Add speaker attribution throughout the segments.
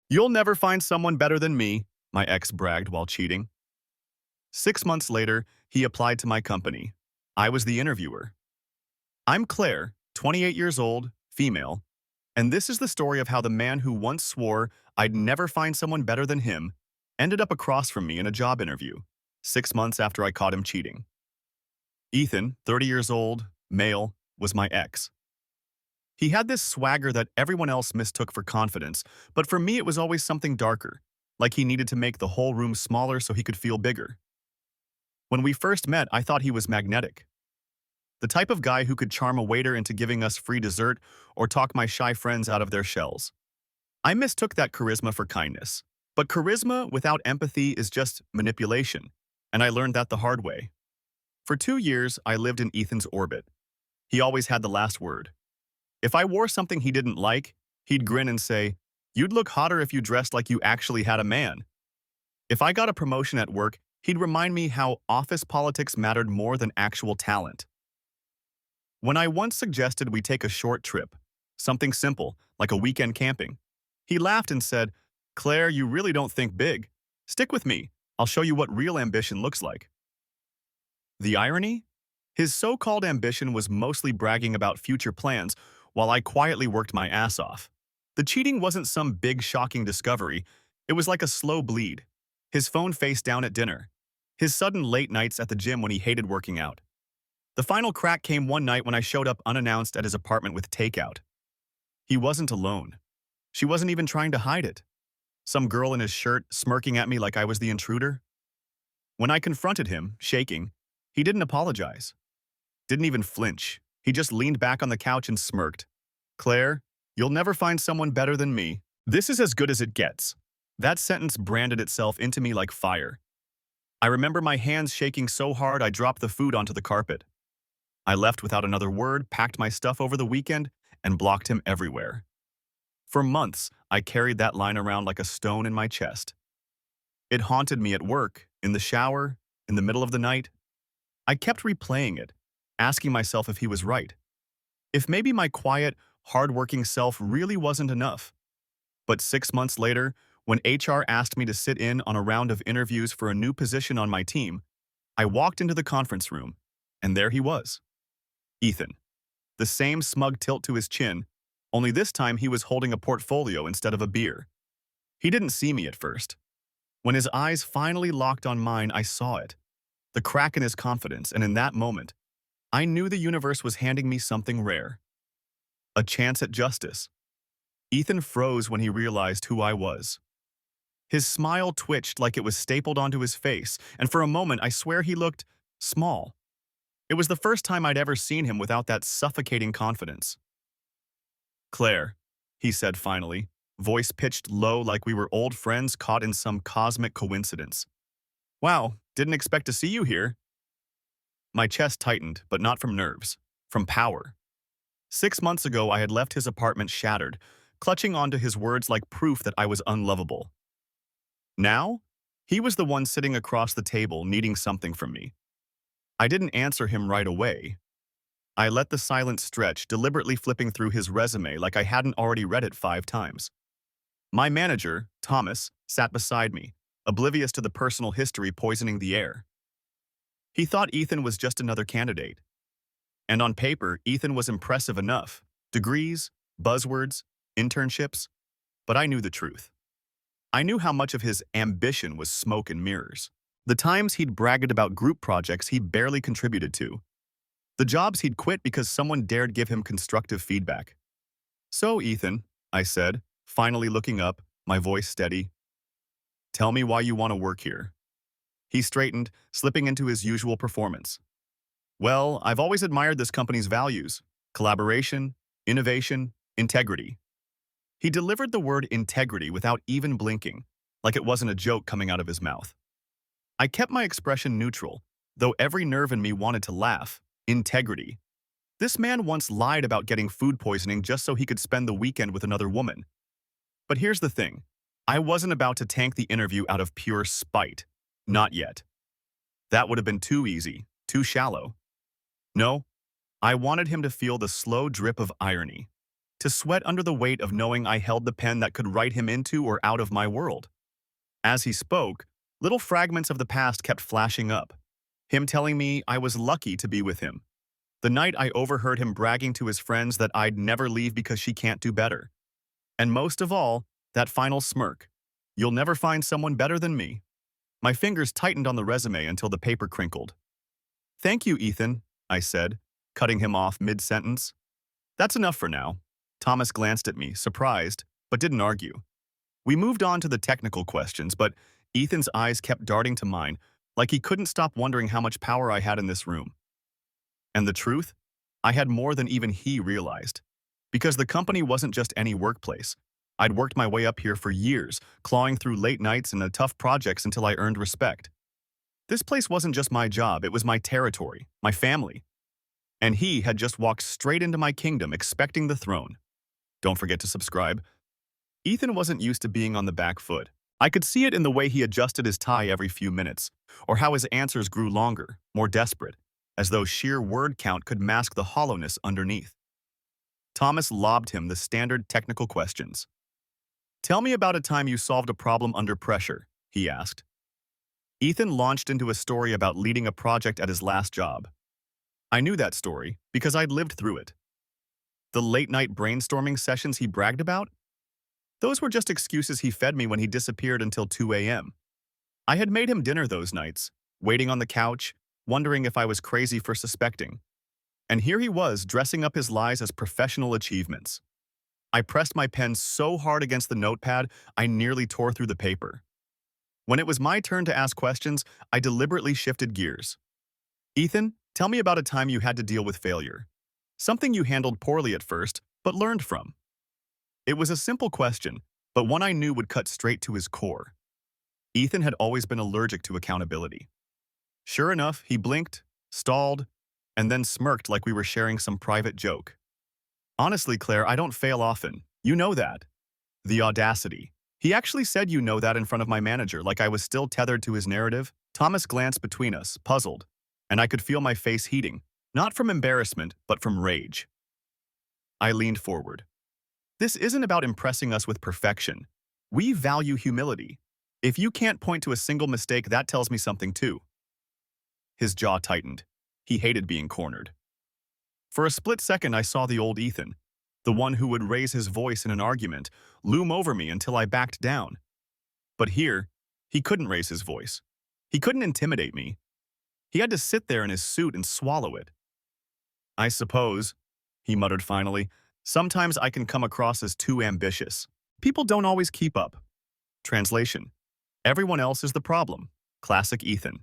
Speaker 1: You'll never find someone better than me, my ex bragged while cheating. 6 months later, he applied to my company. I was the interviewer. I'm Claire, 28 years old, female, and this is the story of how the man who once swore I'd never find someone better than him ended up across from me in a job interview, 6 months after I caught him cheating. Ethan, 30 years old, male, was my ex. He had this swagger that everyone else mistook for confidence, but for me it was always something darker, like he needed to make the whole room smaller so he could feel bigger. When we first met, I thought he was magnetic. The type of guy who could charm a waiter into giving us free dessert or talk my shy friends out of their shells. I mistook that charisma for kindness. But charisma without empathy is just manipulation, and I learned that the hard way. For 2 years, I lived in Ethan's orbit. He always had the last word. If I wore something he didn't like, he'd grin and say, "You'd look hotter if you dressed like you actually had a man." If I got a promotion at work, he'd remind me how office politics mattered more than actual talent. When I once suggested we take a short trip, something simple, like a weekend camping, he laughed and said, "Claire, you really don't think big. Stick with me. I'll show you what real ambition looks like." The irony? His so-called ambition was mostly bragging about future plans while I quietly worked my ass off. The cheating wasn't some big shocking discovery. It was like a slow bleed. His phone face down at dinner. His sudden late nights at the gym when he hated working out. The final crack came one night when I showed up unannounced at his apartment with takeout. He wasn't alone. She wasn't even trying to hide it. Some girl in his shirt smirking at me like I was the intruder. When I confronted him, shaking, he didn't apologize. Didn't even flinch. He just leaned back on the couch and smirked. "Claire, you'll never find someone better than me. This is as good as it gets." That sentence branded itself into me like fire. I remember my hands shaking so hard I dropped the food onto the carpet. I left without another word, packed my stuff over the weekend, and blocked him everywhere. For months, I carried that line around like a stone in my chest. It haunted me at work, in the shower, in the middle of the night. I kept replaying it, asking myself if he was right. If maybe my quiet, hardworking self really wasn't enough. But 6 months later, when HR asked me to sit in on a round of interviews for a new position on my team, I walked into the conference room, and there he was. Ethan. The same smug tilt to his chin, only this time he was holding a portfolio instead of a beer. He didn't see me at first. When his eyes finally locked on mine, I saw it. The crack in his confidence, and in that moment, I knew the universe was handing me something rare. A chance at justice. Ethan froze when he realized who I was. His smile twitched like it was stapled onto his face, and for a moment I swear he looked small. It was the first time I'd ever seen him without that suffocating confidence. "Claire," he said finally, voice pitched low like we were old friends caught in some cosmic coincidence. "Wow, didn't expect to see you here." My chest tightened, but not from nerves, from power. 6 months ago, I had left his apartment shattered, clutching onto his words like proof that I was unlovable. Now, he was the one sitting across the table needing something from me. I didn't answer him right away. I let the silence stretch, deliberately flipping through his resume like I hadn't already read it 5 times. My manager, Thomas, sat beside me, oblivious to the personal history poisoning the air. He thought Ethan was just another candidate. And on paper, Ethan was impressive enough. Degrees, buzzwords, internships. But I knew the truth. I knew how much of his ambition was smoke and mirrors. The times he'd bragged about group projects he barely contributed to. The jobs he'd quit because someone dared give him constructive feedback. "So, Ethan," I said, finally looking up, my voice steady, "tell me why you want to work here." He straightened, slipping into his usual performance. "Well, I've always admired this company's values: collaboration, innovation, integrity." He delivered the word integrity without even blinking, like it wasn't a joke coming out of his mouth. I kept my expression neutral, though every nerve in me wanted to laugh. Integrity. This man once lied about getting food poisoning just so he could spend the weekend with another woman. But here's the thing. I wasn't about to tank the interview out of pure spite. Not yet. That would have been too easy, too shallow. No, I wanted him to feel the slow drip of irony. to sweat under the weight of knowing I held the pen that could write him into or out of my world. As he spoke, little fragments of the past kept flashing up. Him telling me I was lucky to be with him. The night I overheard him bragging to his friends that I'd never leave because she can't do better. And most of all, that final smirk. You'll never find someone better than me. My fingers tightened on the resume until the paper crinkled. Thank you, Ethan, I said, cutting him off mid-sentence. That's enough for now. Thomas glanced at me, surprised, but didn't argue. We moved on to the technical questions, but Ethan's eyes kept darting to mine, like he couldn't stop wondering how much power I had in this room. And the truth? I had more than even he realized. Because the company wasn't just any workplace. I'd worked my way up here for years, clawing through late nights and the tough projects until I earned respect. This place wasn't just my job, it was my territory, my family. And he had just walked straight into my kingdom, expecting the throne. Don't forget to subscribe. Ethan wasn't used to being on the back foot. I could see it in the way he adjusted his tie every few minutes, or how his answers grew longer, more desperate, as though sheer word count could mask the hollowness underneath. Thomas lobbed him the standard technical questions. Tell me about a time you solved a problem under pressure, he asked. Ethan launched into a story about leading a project at his last job. I knew that story because I'd lived through it. The late-night brainstorming sessions he bragged about? Those were just excuses he fed me when he disappeared until 2 a.m. I had made him dinner those nights, waiting on the couch, wondering if I was crazy for suspecting. And here he was, dressing up his lies as professional achievements. I pressed my pen so hard against the notepad, I nearly tore through the paper. When it was my turn to ask questions, I deliberately shifted gears. Ethan, tell me about a time you had to deal with failure. Something you handled poorly at first, but learned from. It was a simple question, but one I knew would cut straight to his core. Ethan had always been allergic to accountability. Sure enough, he blinked, stalled, and then smirked like we were sharing some private joke. Honestly, Claire, I don't fail often. You know that. The audacity. He actually said you know that in front of my manager, like I was still tethered to his narrative. Thomas glanced between us, puzzled, and I could feel my face heating, not from embarrassment, but from rage. I leaned forward. This isn't about impressing us with perfection. We value humility. If you can't point to a single mistake, that tells me something too. His jaw tightened. He hated being cornered. For a split second, I saw the old Ethan, the one who would raise his voice in an argument, loom over me until I backed down. But here, he couldn't raise his voice. He couldn't intimidate me. He had to sit there in his suit and swallow it. I suppose, he muttered finally, sometimes I can come across as too ambitious. People don't always keep up. Translation: everyone else is the problem. Classic Ethan.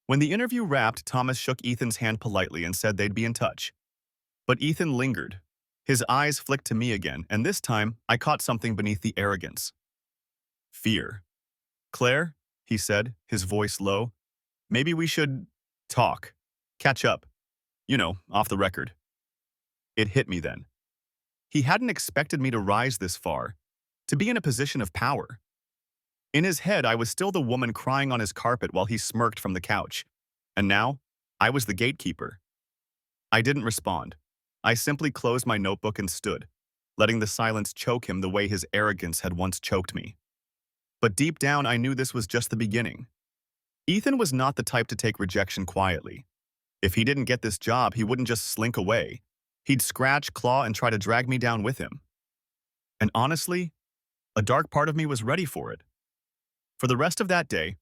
Speaker 1: When the interview wrapped, Thomas shook Ethan's hand politely and said they'd be in touch. But Ethan lingered. His eyes flicked to me again, and this time I caught something beneath the arrogance. Fear. Claire, he said, his voice low, maybe we should talk. Catch up. You know, off the record. It hit me then. He hadn't expected me to rise this far, to be in a position of power. In his head, I was still the woman crying on his carpet while he smirked from the couch. And now, I was the gatekeeper. I didn't respond. I simply closed my notebook and stood, letting the silence choke him the way his arrogance had once choked me. But deep down, I knew this was just the beginning. Ethan was not the type to take rejection quietly. If he didn't get this job, he wouldn't just slink away. He'd scratch, claw, and try to drag me down with him. And honestly, a dark part of me was ready for it. For the rest of that day,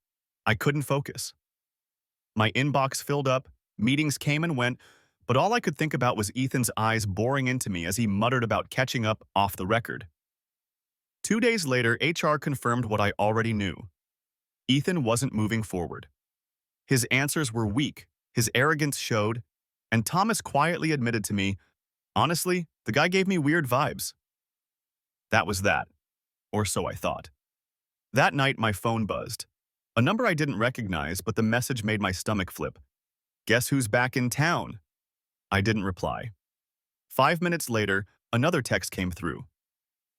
Speaker 1: I couldn't focus. My inbox filled up, meetings came and went, but all I could think about was Ethan's eyes boring into me as he muttered about catching up off the record. 2 days later, HR confirmed what I already knew. Ethan wasn't moving forward. His answers were weak, his arrogance showed, and Thomas quietly admitted to me, honestly, the guy gave me weird vibes. That was that, or so I thought. That night, my phone buzzed. A number I didn't recognize, but the message made my stomach flip. Guess who's back in town? I didn't reply. 5 minutes later, another text came through.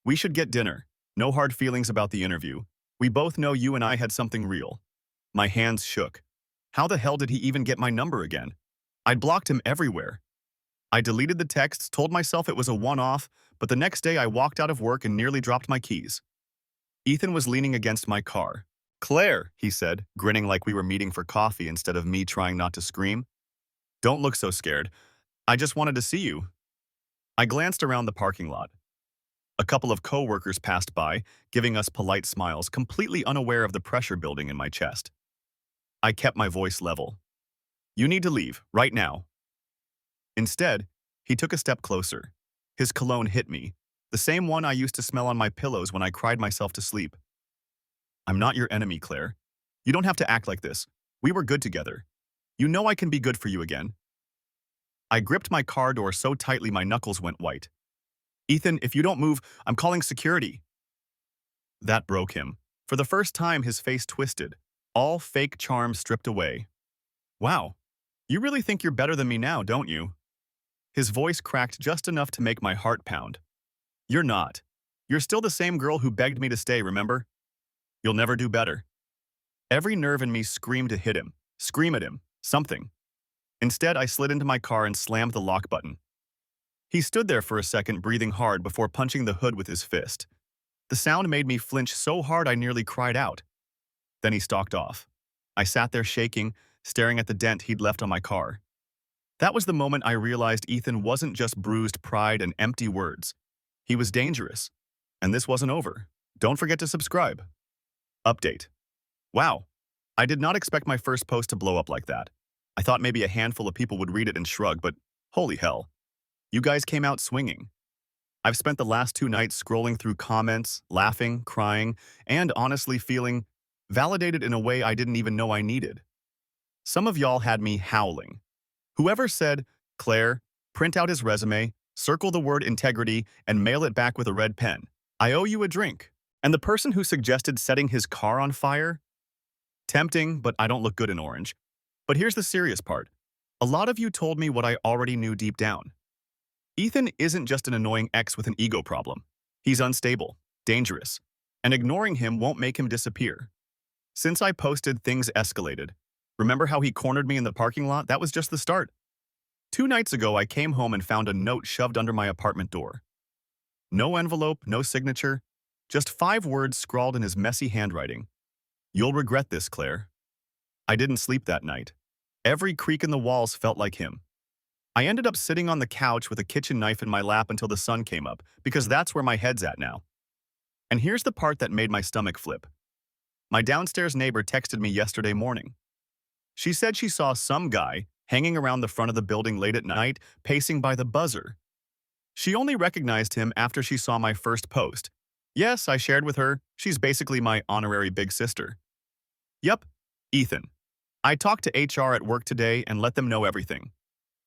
Speaker 1: We should get dinner. No hard feelings about the interview. We both know you and I had something real. My hands shook. How the hell did he even get my number again? I'd blocked him everywhere. I deleted the texts, told myself it was a one-off, but the next day I walked out of work and nearly dropped my keys. Ethan was leaning against my car. "Claire," he said, grinning like we were meeting for coffee instead of me trying not to scream. "Don't look so scared. I just wanted to see you." I glanced around the parking lot. A couple of co-workers passed by, giving us polite smiles, completely unaware of the pressure building in my chest. I kept my voice level. "You need to leave, right now." Instead, he took a step closer. His cologne hit me, the same one I used to smell on my pillows when I cried myself to sleep. "I'm not your enemy, Claire. You don't have to act like this. We were good together. You know I can be good for you again." I gripped my car door so tightly my knuckles went white. "Ethan, if you don't move, I'm calling security." That broke him. For the first time, his face twisted, all fake charm stripped away. "Wow, you really think you're better than me now, don't you?" His voice cracked just enough to make my heart pound. "You're not. You're still the same girl who begged me to stay, remember? You'll never do better." Every nerve in me screamed to hit him, scream at him, something. Instead, I slid into my car and slammed the lock button. He stood there for a second, breathing hard before punching the hood with his fist. The sound made me flinch so hard I nearly cried out. Then he stalked off. I sat there shaking, staring at the dent he'd left on my car. That was the moment I realized Ethan wasn't just bruised pride and empty words. He was dangerous. And this wasn't over. Don't forget to subscribe. Update. Wow. I did not expect my first post to blow up like that. I thought maybe a handful of people would read it and shrug, but holy hell. You guys came out swinging. I've spent the last 2 nights scrolling through comments, laughing, crying, and honestly feeling validated in a way I didn't even know I needed. Some of y'all had me howling. Whoever said, "Claire, print out his resume, circle the word integrity, and mail it back with a red pen. I owe you a drink." And the person who suggested setting his car on fire? Tempting, but I don't look good in orange. But here's the serious part. A lot of you told me what I already knew deep down. Ethan isn't just an annoying ex with an ego problem. He's unstable, dangerous, and ignoring him won't make him disappear. Since I posted, things escalated. Remember how he cornered me in the parking lot? That was just the start. 2 nights ago, I came home and found a note shoved under my apartment door. No envelope, no signature, just 5 words scrawled in his messy handwriting. "You'll regret this, Claire." I didn't sleep that night. Every creak in the walls felt like him. I ended up sitting on the couch with a kitchen knife in my lap until the sun came up, because that's where my head's at now. And here's the part that made my stomach flip. My downstairs neighbor texted me yesterday morning. She said she saw some guy hanging around the front of the building late at night, pacing by the buzzer. She only recognized him after she saw my first post. Yes, I shared with her, she's basically my honorary big sister. Yep, Ethan. I talked to HR at work today and let them know everything.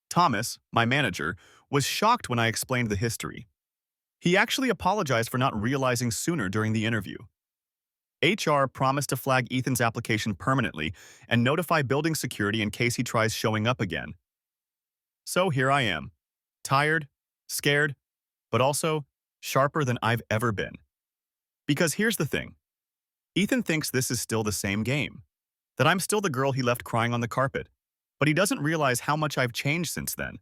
Speaker 1: Thomas, my manager, was shocked when I explained the history. He actually apologized for not realizing sooner during the interview. HR promised to flag Ethan's application permanently and notify building security in case he tries showing up again. So here I am, tired, scared, but also sharper than I've ever been. Because here's the thing. Ethan thinks this is still the same game, that I'm still the girl he left crying on the carpet, but he doesn't realize how much I've changed since then.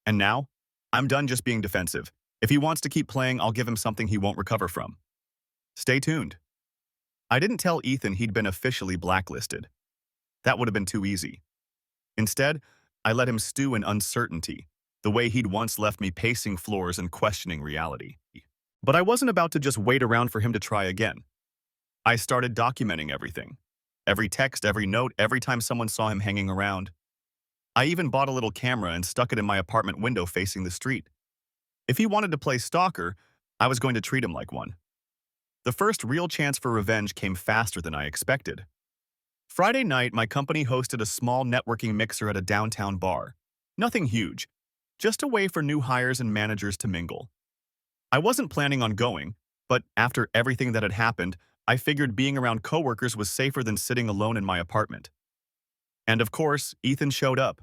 Speaker 1: And now, I'm done just being defensive. If he wants to keep playing, I'll give him something he won't recover from. Stay tuned. I didn't tell Ethan he'd been officially blacklisted. That would have been too easy. Instead, I let him stew in uncertainty, the way he'd once left me pacing floors and questioning reality. But I wasn't about to just wait around for him to try again. I started documenting everything. Every text, every note, every time someone saw him hanging around. I even bought a little camera and stuck it in my apartment window facing the street. If he wanted to play stalker, I was going to treat him like one. The first real chance for revenge came faster than I expected. Friday night, my company hosted a small networking mixer at a downtown bar. Nothing huge, just a way for new hires and managers to mingle. I wasn't planning on going, but after everything that had happened, I figured being around coworkers was safer than sitting alone in my apartment. And of course, Ethan showed up.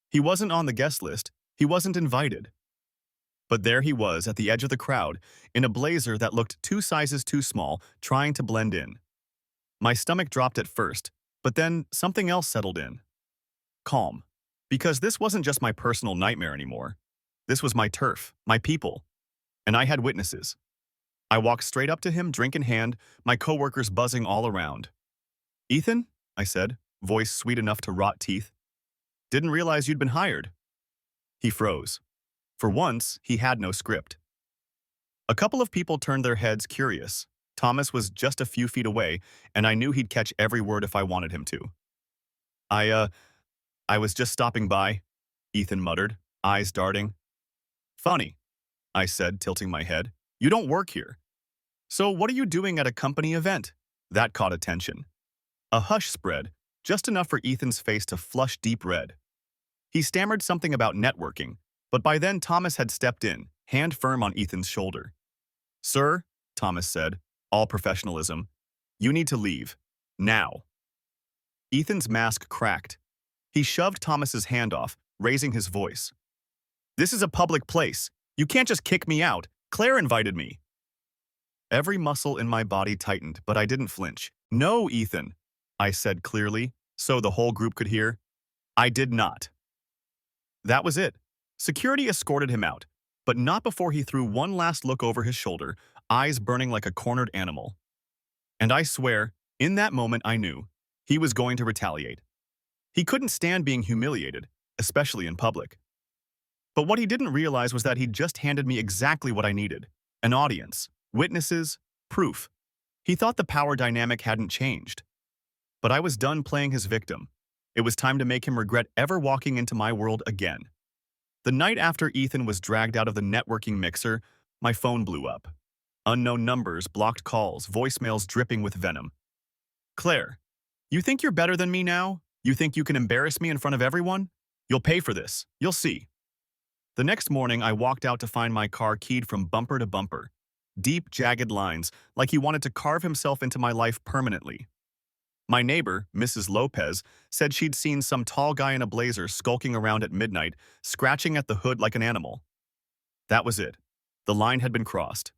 Speaker 1: He wasn't on the guest list. He wasn't invited. But there he was at the edge of the crowd, in a blazer that looked 2 sizes too small, trying to blend in. My stomach dropped at first, but then something else settled in. Calm. Because this wasn't just my personal nightmare anymore. This was my turf, my people, and I had witnesses. I walked straight up to him, drink in hand, my coworkers buzzing all around. "Ethan," I said, voice sweet enough to rot teeth. "Didn't realize you'd been hired." He froze. For once, he had no script. A couple of people turned their heads, curious. Thomas was just a few feet away, and I knew he'd catch every word if I wanted him to. I, uh, I was just stopping by," Ethan muttered, eyes darting. "Funny," I said, tilting my head. "You don't work here. So what are you doing at a company event?" That caught attention. A hush spread, just enough for Ethan's face to flush deep red. He stammered something about networking, but by then Thomas had stepped in, hand firm on Ethan's shoulder. "Sir," Thomas said, all professionalism, "you need to leave. Now." Ethan's mask cracked. He shoved Thomas's hand off, raising his voice. "This is a public place. You can't just kick me out. Claire invited me." Every muscle in my body tightened, but I didn't flinch. "No, Ethan," I said clearly, so the whole group could hear. "I did not." That was it. Security escorted him out, but not before he threw one last look over his shoulder, eyes burning like a cornered animal. And I swear, in that moment I knew he was going to retaliate. He couldn't stand being humiliated, especially in public. But what he didn't realize was that he'd just handed me exactly what I needed: an audience, witnesses, proof. He thought the power dynamic hadn't changed. But I was done playing his victim. It was time to make him regret ever walking into my world again. The night after Ethan was dragged out of the networking mixer, my phone blew up. Unknown numbers, blocked calls, voicemails dripping with venom. "Claire, you think you're better than me now? You think you can embarrass me in front of everyone? You'll pay for this. You'll see." The next morning, I walked out to find my car keyed from bumper to bumper. Deep, jagged lines, like he wanted to carve himself into my life permanently. My neighbor, Mrs. Lopez, said she'd seen some tall guy in a blazer skulking around at midnight, scratching at the hood like an animal. That was it. The line had been crossed.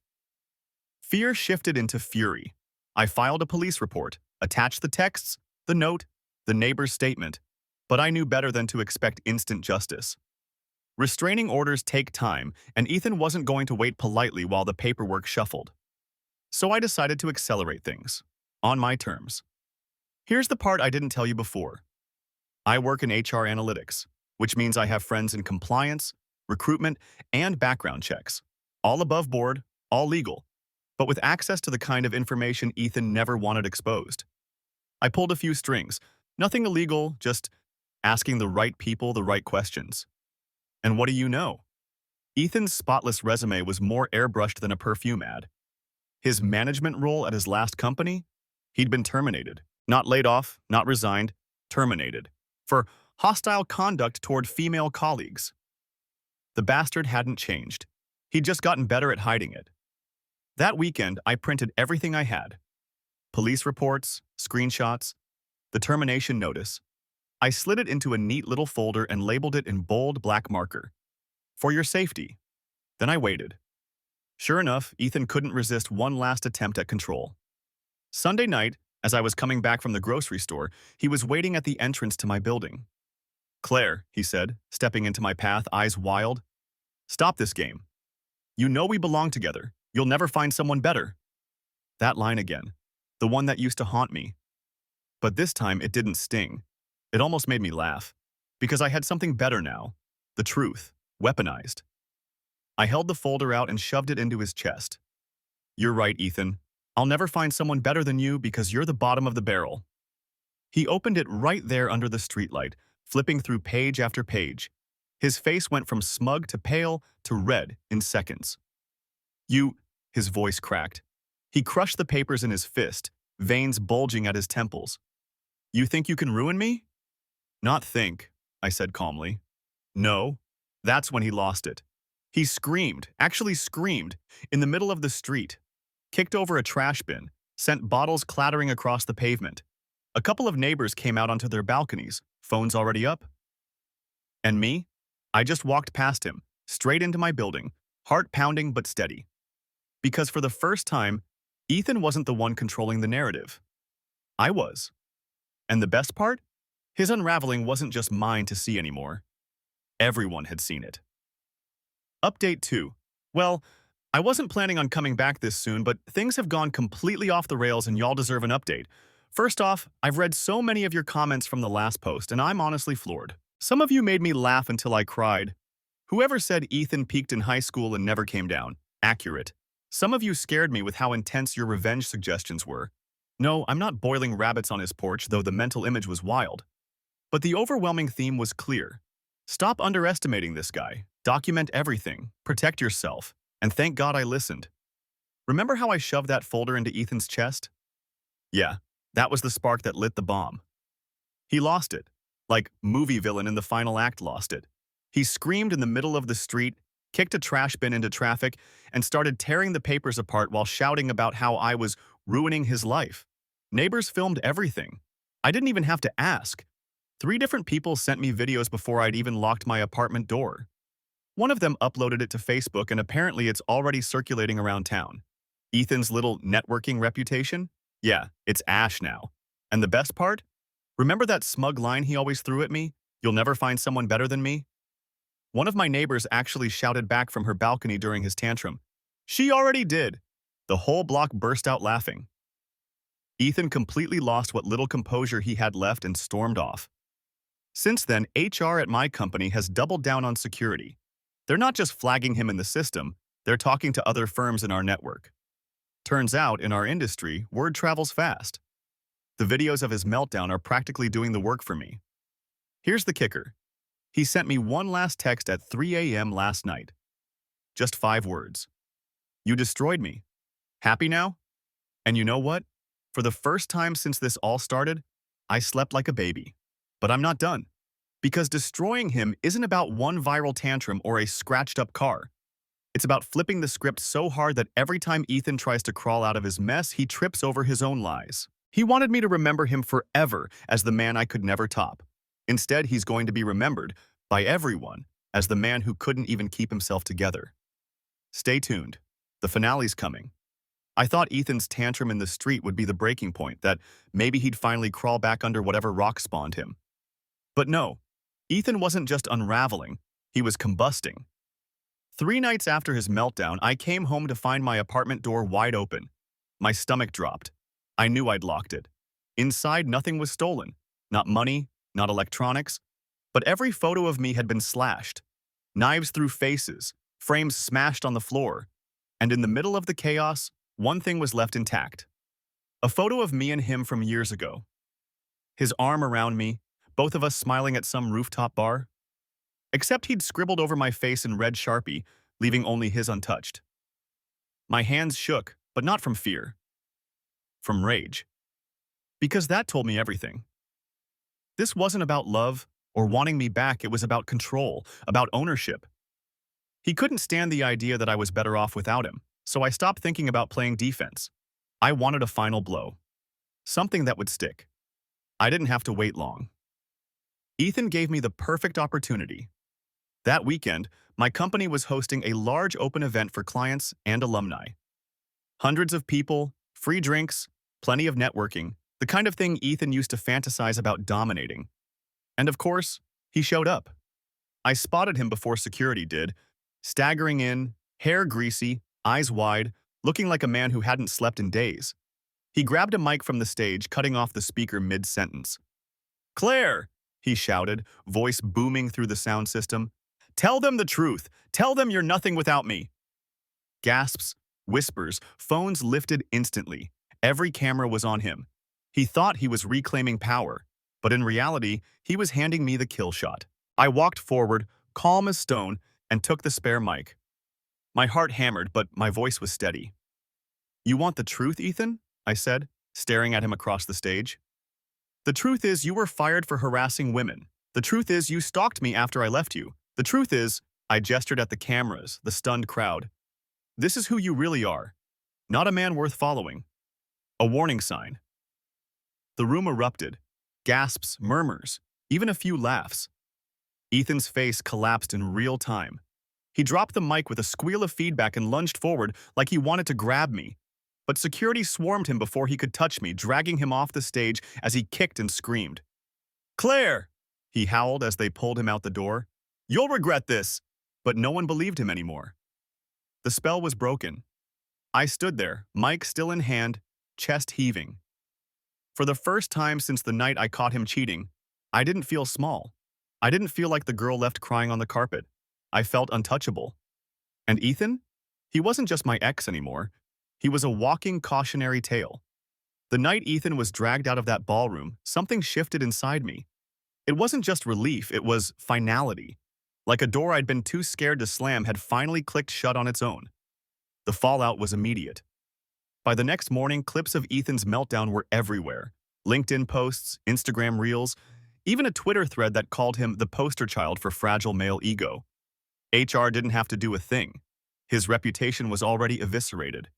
Speaker 1: Fear shifted into fury. I filed a police report, attached the texts, the note, the neighbor's statement, but I knew better than to expect instant justice. Restraining orders take time, and Ethan wasn't going to wait politely while the paperwork shuffled. So I decided to accelerate things, on my terms. Here's the part I didn't tell you before. I work in HR analytics, which means I have friends in compliance, recruitment, and background checks. All above board, all legal, but with access to the kind of information Ethan never wanted exposed. I pulled a few strings, nothing illegal, just asking the right people the right questions. And what do you know? Ethan's spotless resume was more airbrushed than a perfume ad. His management role at his last company? He'd been terminated. Not laid off, not resigned, terminated. For hostile conduct toward female colleagues. The bastard hadn't changed. He'd just gotten better at hiding it. That weekend, I printed everything I had. Police reports, screenshots, the termination notice. I slid it into a neat little folder and labeled it in bold black marker. "For your safety." Then I waited. Sure enough, Ethan couldn't resist one last attempt at control. Sunday night, as I was coming back from the grocery store, he was waiting at the entrance to my building. "Claire," he said, stepping into my path, eyes wild. "Stop this game. You know we belong together. You'll never find someone better." That line again, the one that used to haunt me. But this time it didn't sting. It almost made me laugh, because I had something better now. The truth, weaponized. I held the folder out and shoved it into his chest. "You're right, Ethan. I'll never find someone better than you because you're the bottom of the barrel." He opened it right there under the streetlight, flipping through page after page. His face went from smug to pale to red in seconds. "You," his voice cracked. He crushed the papers in his fist, veins bulging at his temples. "You think you can ruin me?" "Not think," I said calmly. "No." That's when he lost it. He screamed, actually screamed, in the middle of the street. Kicked over a trash bin, sent bottles clattering across the pavement. A couple of neighbors came out onto their balconies, phones already up. And me? I just walked past him, straight into my building, heart pounding but steady. Because for the first time, Ethan wasn't the one controlling the narrative. I was. And the best part? His unraveling wasn't just mine to see anymore. Everyone had seen it. Update 2. Well, I wasn't planning on coming back this soon, but things have gone completely off the rails and y'all deserve an update. First off, I've read so many of your comments from the last post, and I'm honestly floored. Some of you made me laugh until I cried. Whoever said Ethan peaked in high school and never came down? Accurate. Some of you scared me with how intense your revenge suggestions were. No, I'm not boiling rabbits on his porch, though the mental image was wild. But the overwhelming theme was clear. Stop underestimating this guy. Document everything. Protect yourself. And thank God I listened. Remember how I shoved that folder into Ethan's chest? Yeah, that was the spark that lit the bomb. He lost it. Like movie villain in the final act lost it. He screamed in the middle of the street, kicked a trash bin into traffic, and started tearing the papers apart while shouting about how I was ruining his life. Neighbors filmed everything. I didn't even have to ask. 3 different people sent me videos before I'd even locked my apartment door. One of them uploaded it to Facebook, and apparently it's already circulating around town. Ethan's little networking reputation? Yeah, it's ash now. And the best part? Remember that smug line he always threw at me? You'll never find someone better than me? One of my neighbors actually shouted back from her balcony during his tantrum. She already did. The whole block burst out laughing. Ethan completely lost what little composure he had left and stormed off. Since then, HR at my company has doubled down on security. They're not just flagging him in the system, they're talking to other firms in our network. Turns out, in our industry, word travels fast. The videos of his meltdown are practically doing the work for me. Here's the kicker. He sent me one last text at 3 a.m. last night. Just 5 words. You destroyed me. Happy now? And you know what? For the first time since this all started, I slept like a baby. But I'm not done. Because destroying him isn't about one viral tantrum or a scratched-up car. It's about flipping the script so hard that every time Ethan tries to crawl out of his mess, he trips over his own lies. He wanted me to remember him forever as the man I could never top. Instead, he's going to be remembered by everyone as the man who couldn't even keep himself together. Stay tuned. The finale's coming. I thought Ethan's tantrum in the street would be the breaking point, that maybe he'd finally crawl back under whatever rock spawned him. But no, Ethan wasn't just unraveling, he was combusting. 3 nights after his meltdown, I came home to find my apartment door wide open. My stomach dropped. I knew I'd locked it. Inside, nothing was stolen. Not money, not electronics. But every photo of me had been slashed. Knives through faces, frames smashed on the floor. And in the middle of the chaos, one thing was left intact. A photo of me and him from years ago. His arm around me, both of us smiling at some rooftop bar. Except he'd scribbled over my face in red Sharpie, leaving only his untouched. My hands shook, but not from fear. From rage. Because that told me everything. This wasn't about love or wanting me back, it was about control, about ownership. He couldn't stand the idea that I was better off without him, so I stopped thinking about playing defense. I wanted a final blow. Something that would stick. I didn't have to wait long. Ethan gave me the perfect opportunity. That weekend, my company was hosting a large open event for clients and alumni. Hundreds of people, free drinks, plenty of networking, the kind of thing Ethan used to fantasize about dominating. And of course, he showed up. I spotted him before security did, staggering in, hair greasy, eyes wide, looking like a man who hadn't slept in days. He grabbed a mic from the stage, cutting off the speaker mid-sentence. "Claire!" he shouted, voice booming through the sound system. "Tell them the truth. Tell them you're nothing without me." Gasps, whispers, phones lifted instantly. Every camera was on him. He thought he was reclaiming power, but in reality, he was handing me the kill shot. I walked forward, calm as stone, and took the spare mic. My heart hammered, but my voice was steady. "You want the truth, Ethan?" I said, staring at him across the stage. "The truth is you were fired for harassing women. The truth is you stalked me after I left you. The truth is," I gestured at the cameras, the stunned crowd, "this is who you really are. Not a man worth following. A warning sign." The room erupted. Gasps, murmurs, even a few laughs. Ethan's face collapsed in real time. He dropped the mic with a squeal of feedback and lunged forward like he wanted to grab me. But security swarmed him before he could touch me, dragging him off the stage as he kicked and screamed. "Claire!" he howled as they pulled him out the door. "You'll regret this." but no one believed him anymore. The spell was broken. I stood there, mic still in hand, chest heaving. For the first time since the night I caught him cheating, I didn't feel small. I didn't feel like the girl left crying on the carpet. I felt untouchable. And Ethan? He wasn't just my ex anymore. He was a walking cautionary tale. The night Ethan was dragged out of that ballroom, something shifted inside me. It wasn't just relief, it was finality. Like a door I'd been too scared to slam had finally clicked shut on its own. The fallout was immediate. By the next morning, clips of Ethan's meltdown were everywhere. LinkedIn posts, Instagram reels, even a Twitter thread that called him the poster child for fragile male ego. HR didn't have to do a thing. His reputation was already eviscerated.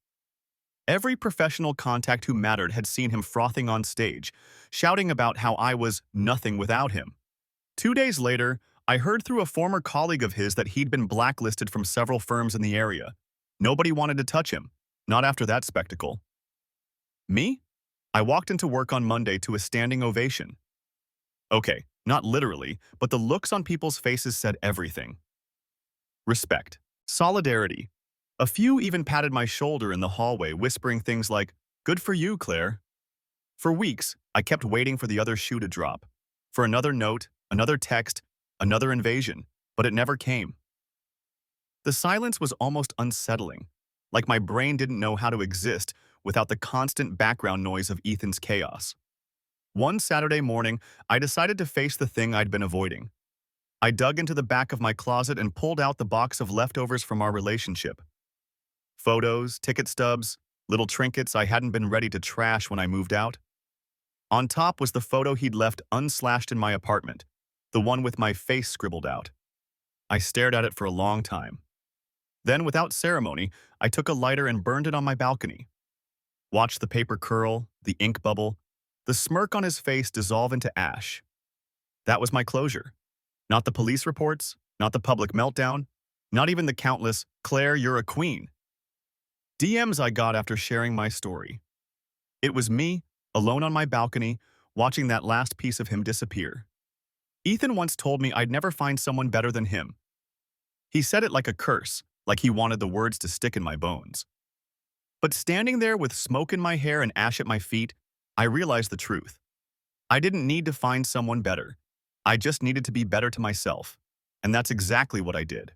Speaker 1: Every professional contact who mattered had seen him frothing on stage, shouting about how I was nothing without him. 2 days later, I heard through a former colleague of his that he'd been blacklisted from several firms in the area. Nobody wanted to touch him, not after that spectacle. Me? I walked into work on Monday to a standing ovation. Okay, not literally, but the looks on people's faces said everything. Respect. Solidarity. A few even patted my shoulder in the hallway, whispering things like, "Good for you, Claire." For weeks, I kept waiting for the other shoe to drop. For another note, another text, another invasion, but it never came. The silence was almost unsettling, like my brain didn't know how to exist without the constant background noise of Ethan's chaos. One Saturday morning, I decided to face the thing I'd been avoiding. I dug into the back of my closet and pulled out the box of leftovers from our relationship. Photos, ticket stubs, little trinkets I hadn't been ready to trash when I moved out. On top was the photo he'd left unslashed in my apartment, the one with my face scribbled out. I stared at it for a long time. Then, without ceremony, I took a lighter and burned it on my balcony. Watched the paper curl, the ink bubble, the smirk on his face dissolve into ash. That was my closure. Not the police reports, not the public meltdown, not even the countless, "Claire, you're a queen" DMs I got after sharing my story. It was me, alone on my balcony, watching that last piece of him disappear. Ethan once told me I'd never find someone better than him. He said it like a curse, like he wanted the words to stick in my bones. But standing there with smoke in my hair and ash at my feet, I realized the truth. I didn't need to find someone better. I just needed to be better to myself. And that's exactly what I did.